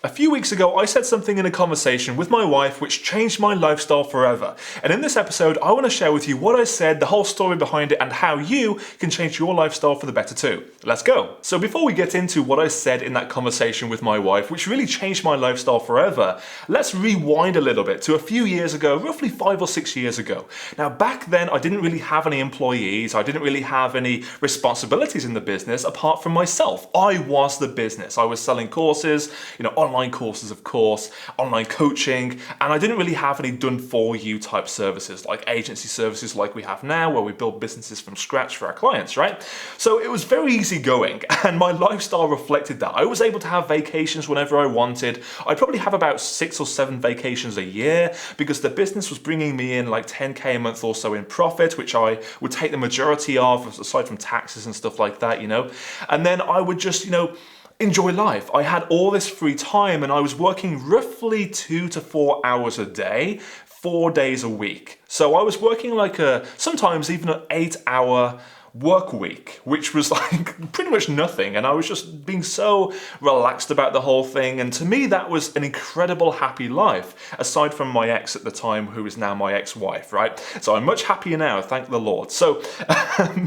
A few weeks ago, I said something in a conversation with my wife which changed my lifestyle forever. And in this episode, I want to share with you what I said, the whole story behind it, and how you can change your lifestyle for the better too. Let's go. So before we get into what I said in that conversation with my wife, which really changed my lifestyle forever, let's rewind a little bit to a few years ago, roughly 5 or 6 years ago. Now, back then, I didn't really have any employees. I didn't really have any responsibilities in the business apart from myself. I was the business. I was selling courses, online courses, of course, online coaching, and I didn't really have any done-for-you type services like agency services like we have now, where we build businesses from scratch for our clients, right? So it was very easy going, and my lifestyle reflected that. I was able to have vacations whenever I wanted. I probably have about 6 or 7 vacations a year because the business was bringing me in like 10K a month or so in profit, which I would take the majority of, aside from taxes and stuff like that, and then I would just, enjoy life. I had all this free time and I was working roughly 2 to 4 hours a day, 4 days a week. So I was working like sometimes even an 8-hour work week, which was like pretty much nothing, and I was just being so relaxed about the whole thing, and to me that was an incredible happy life, aside from my ex at the time, who is now my ex-wife, right? So I'm much happier now, thank the Lord. So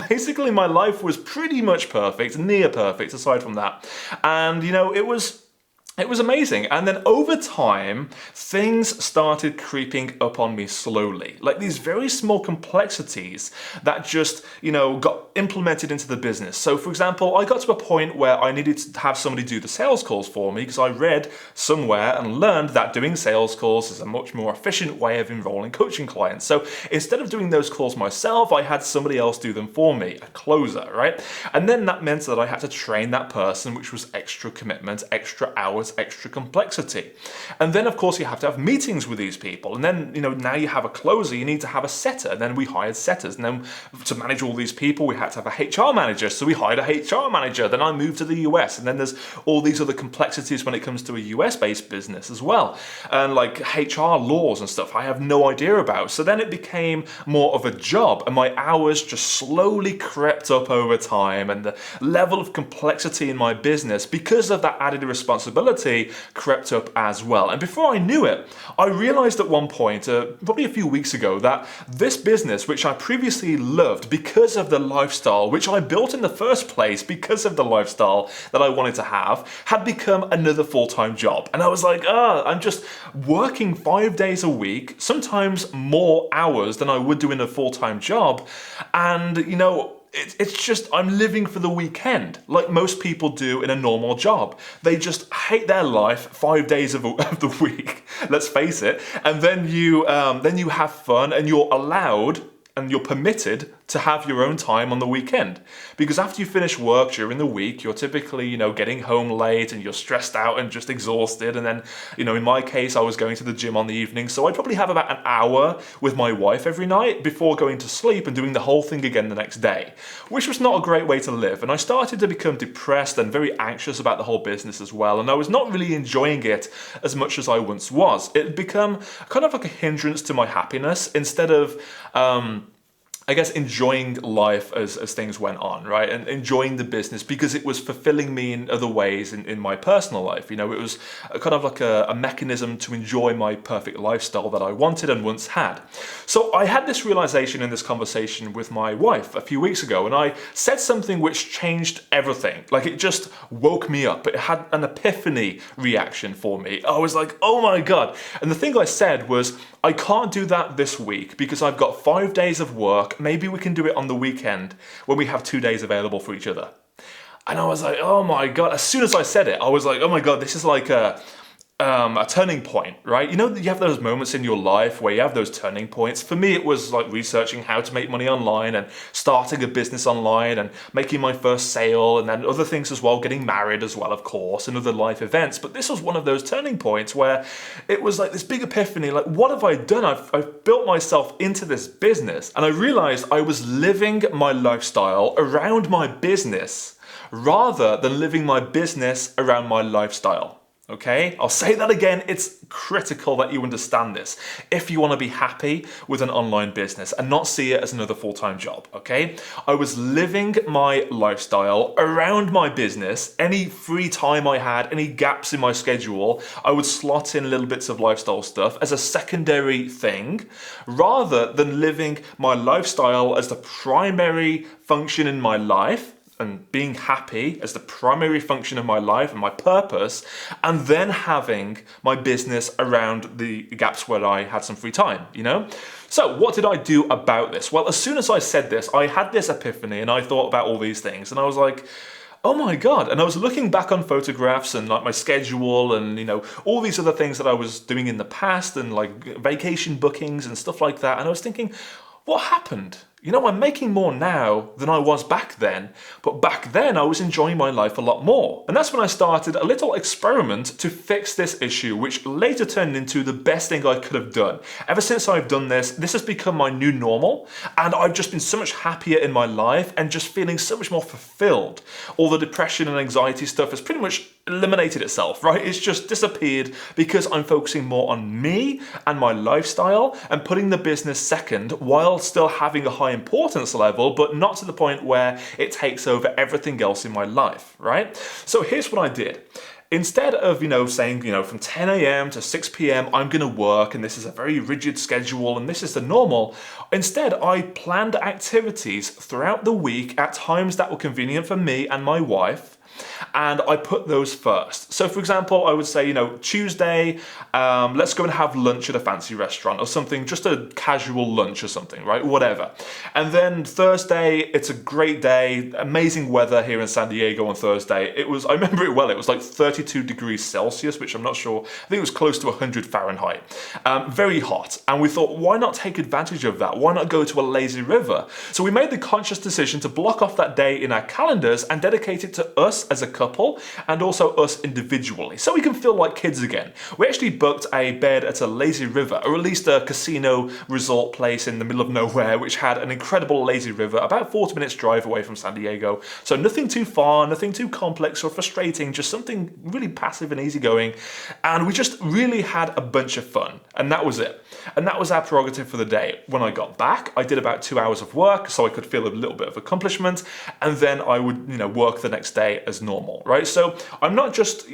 basically my life was pretty much perfect, near perfect aside from that, and it was amazing. And then over time, things started creeping up on me slowly. Like these very small complexities that just, got implemented into the business. So for example, I got to a point where I needed to have somebody do the sales calls for me because I read somewhere and learned that doing sales calls is a much more efficient way of enrolling coaching clients. So instead of doing those calls myself, I had somebody else do them for me, a closer, right? And then that meant that I had to train that person, which was extra commitment, extra hours, extra complexity. And then of course you have to have meetings with these people, and then now you have a closer, you need to have a setter, and then we hired setters, and then to manage all these people we had to have a HR manager, so we hired a HR manager. Then I moved to the US, and then there's all these other complexities when it comes to a US based business as well, and like HR laws and stuff I have no idea about. So then it became more of a job, and my hours just slowly crept up over time, and the level of complexity in my business because of that added responsibility crept up as well. And before I knew it, I realized at one point, probably a few weeks ago, that this business, which I previously loved because of the lifestyle, which I built in the first place because of the lifestyle that I wanted to have, had become another full-time job. And I was like, I'm just working 5 days a week, sometimes more hours than I would do in a full-time job. And, it's just, I'm living for the weekend, like most people do in a normal job. They just hate their life 5 days of the week, let's face it, and then you have fun, and you're allowed and you're permitted to have your own time on the weekend. Because after you finish work during the week, you're typically, getting home late and you're stressed out and just exhausted. And then, in my case, I was going to the gym on the evening. So I'd probably have about an hour with my wife every night before going to sleep and doing the whole thing again the next day, which was not a great way to live. And I started to become depressed and very anxious about the whole business as well. And I was not really enjoying it as much as I once was. It had become kind of like a hindrance to my happiness instead of, I guess, enjoying life as things went on, right? And enjoying the business because it was fulfilling me in other ways in my personal life. It was kind of like a mechanism to enjoy my perfect lifestyle that I wanted and once had. So I had this realization in this conversation with my wife a few weeks ago, and I said something which changed everything. Like it just woke me up. It had an epiphany reaction for me. I was like, oh my God. And the thing I said was, I can't do that this week because I've got 5 days of work. Maybe we can do it on the weekend when we have 2 days available for each other. And I was like, oh my God. As soon as I said it, I was like, oh my God, this is like a turning point, right? You have those moments in your life where you have those turning points. For me, it was like researching how to make money online and starting a business online and making my first sale, and then other things as well, getting married as well, of course, and other life events. But this was one of those turning points where it was like this big epiphany, like, what have I done? I've built myself into this business, and I realized I was living my lifestyle around my business rather than living my business around my lifestyle. Okay, I'll say that again. It's critical that you understand this if you want to be happy with an online business and not see it as another full-time job. Okay, I was living my lifestyle around my business. Any free time I had, any gaps in my schedule, I would slot in little bits of lifestyle stuff as a secondary thing rather than living my lifestyle as the primary function in my life and being happy as the primary function of my life and my purpose, and then having my business around the gaps where I had some free time, you know? So what did I do about this? Well, as soon as I said this, I had this epiphany and I thought about all these things and I was like, oh my God. And I was looking back on photographs and like my schedule and, you know, all these other things that I was doing in the past and like vacation bookings and stuff like that. And I was thinking, what happened? You know, I'm making more now than I was back then, but back then I was enjoying my life a lot more. And that's when I started a little experiment to fix this issue, which later turned into the best thing I could have done. Ever since I've done this, this has become my new normal, and I've just been so much happier in my life and just feeling so much more fulfilled. All the depression and anxiety stuff has pretty much eliminated itself, right? It's just disappeared because I'm focusing more on me and my lifestyle and putting the business second while still having a high importance level, but not to the point where it takes over everything else in my life, right? So here's what I did. Instead of, saying, from 10 a.m. to 6 p.m. I'm going to work and this is a very rigid schedule and this is the normal, instead I planned activities throughout the week at times that were convenient for me and my wife, and I put those first. So for example, I would say, Tuesday, let's go and have lunch at a fancy restaurant or something, just a casual lunch or something, right? Whatever. And then Thursday, it's a great day, amazing weather here in San Diego on Thursday. I remember it well, it was like 32 degrees Celsius, which I'm not sure, I think it was close to 100 Fahrenheit. Very hot. And we thought, why not take advantage of that? Why not go to a lazy river? So we made the conscious decision to block off that day in our calendars and dedicate it to us as a couple and also us individually, so we can feel like kids again. We actually booked a bed at a lazy river, or at least a casino resort place in the middle of nowhere, which had an incredible lazy river about 40 minutes drive away from San Diego. So nothing too far, nothing too complex or frustrating, just something really passive and easygoing. And we just really had a bunch of fun, and that was it. And that was our prerogative for the day. When I got back, I did about 2 hours of work so I could feel a little bit of accomplishment, and then I would, work the next day as normal, right? So I'm not just,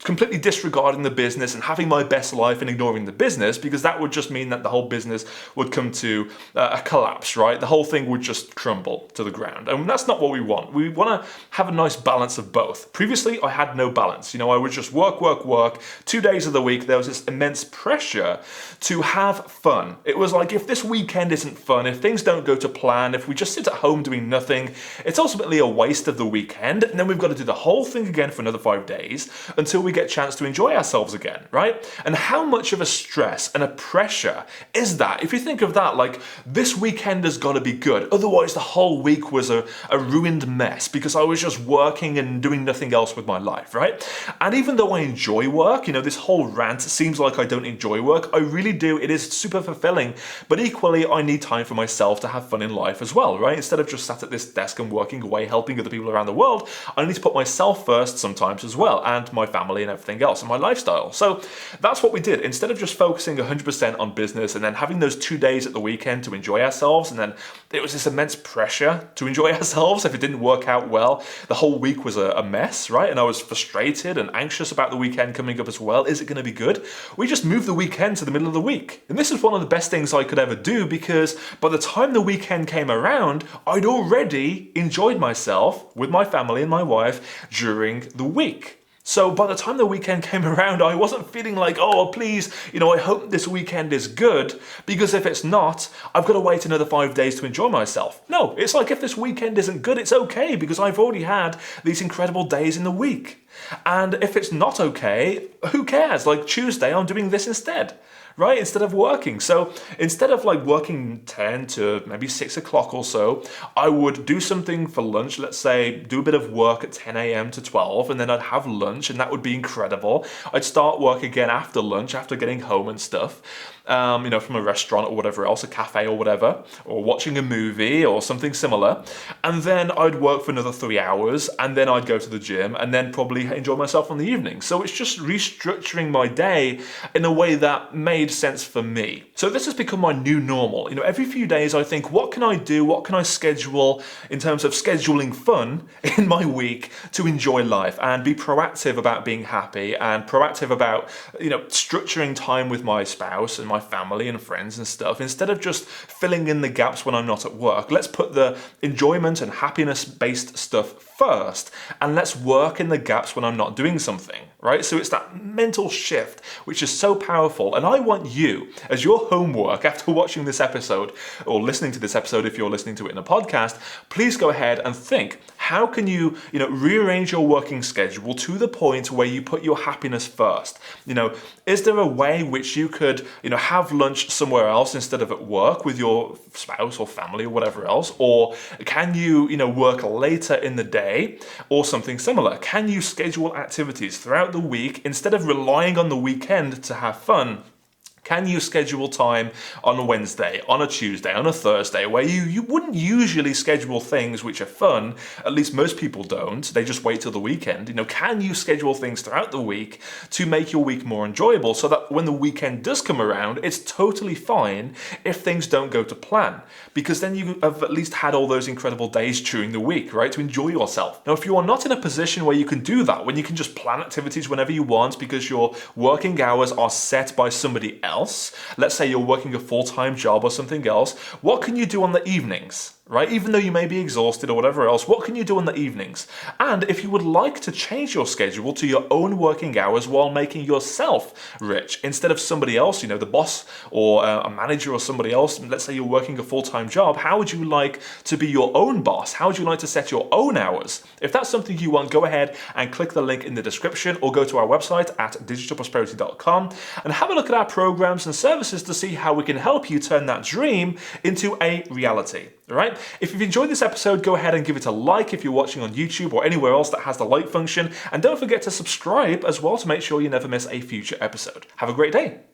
completely disregarding the business and having my best life and ignoring the business, because that would just mean that the whole business would come to a collapse, right? The whole thing would just crumble to the ground. And that's not what we want. We want to have a nice balance of both. Previously, I had no balance. I would just work. 2 days of the week, there was this immense pressure to have fun. It was like, if this weekend isn't fun, if things don't go to plan, if we just sit at home doing nothing, it's ultimately a waste of the weekend. And then we've got to do the whole thing again for another 5 days until we get a chance to enjoy ourselves again, right? And how much of a stress and a pressure is that? If you think of that, like, this weekend has got to be good. Otherwise, the whole week was a ruined mess because I was just working and doing nothing else with my life, right? And even though I enjoy work, this whole rant seems like I don't enjoy work. I really do. It is super fulfilling. But equally, I need time for myself to have fun in life as well, right? Instead of just sat at this desk and working away, helping other people around the world, I need to put myself first sometimes as well, and my family and everything else, and my lifestyle. So that's what we did. Instead of just focusing 100% on business and then having those 2 days at the weekend to enjoy ourselves, and then it was this immense pressure to enjoy ourselves. If it didn't work out well, the whole week was a mess, right? And I was frustrated and anxious about the weekend coming up as well. Is it going to be good? We just moved the weekend to the middle of the week. And this is one of the best things I could ever do, because by the time the weekend came around, I'd already enjoyed myself with my family and my wife during the week. So by the time the weekend came around, I wasn't feeling like, oh, please, I hope this weekend is good, because if it's not, I've got to wait another 5 days to enjoy myself. No, it's like, if this weekend isn't good, it's okay, because I've already had these incredible days in the week. And if it's not okay, who cares? Like, Tuesday, I'm doing this instead, right? Instead of working. So instead of like working 10 to maybe 6 o'clock or so, I would do something for lunch. Let's say do a bit of work at 10 a.m. to 12, and then I'd have lunch, and that would be incredible. I'd start work again after lunch, after getting home and stuff. From a restaurant or whatever else, a cafe or whatever, or watching a movie or something similar. And then I'd work for another 3 hours, and then I'd go to the gym, and then probably enjoy myself in the evening. So it's just restructuring my day in a way that made sense for me. So this has become my new normal. Every few days I think, what can I do? What can I schedule in terms of scheduling fun in my week to enjoy life and be proactive about being happy and proactive about, structuring time with my spouse and my family and friends and stuff, instead of just filling in the gaps when I'm not at work. Let's put the enjoyment and happiness-based stuff first, and let's work in the gaps when I'm not doing something, right? So it's that mental shift, which is so powerful. And I want you, as your homework after watching this episode, or listening to this episode if you're listening to it in a podcast, please go ahead and think, how can you, rearrange your working schedule to the point where you put your happiness first? Is there a way which you could, have lunch somewhere else instead of at work with your spouse or family or whatever else? Or can you, work later in the day or something similar? Can you schedule activities throughout the week instead of relying on the weekend to have fun? Can you schedule time on a Wednesday, on a Tuesday, on a Thursday, where you wouldn't usually schedule things which are fun? At least most people don't. They just wait till the weekend. Can you schedule things throughout the week to make your week more enjoyable so that when the weekend does come around, it's totally fine if things don't go to plan? Because then you have at least had all those incredible days during the week, right, to enjoy yourself. Now, if you are not in a position where you can do that, when you can just plan activities whenever you want because your working hours are set by somebody else, let's say you're working a full-time job or something else, what can you do on the evenings? Right? Even though you may be exhausted or whatever else, what can you do in the evenings? And if you would like to change your schedule to your own working hours while making yourself rich, instead of somebody else, the boss or a manager or somebody else, let's say you're working a full-time job, how would you like to be your own boss? How would you like to set your own hours? If that's something you want, go ahead and click the link in the description or go to our website at digitalprosperity.com and have a look at our programs and services to see how we can help you turn that dream into a reality. All right? If you've enjoyed this episode, go ahead and give it a like if you're watching on YouTube or anywhere else that has the like function. And don't forget to subscribe as well to make sure you never miss a future episode. Have a great day.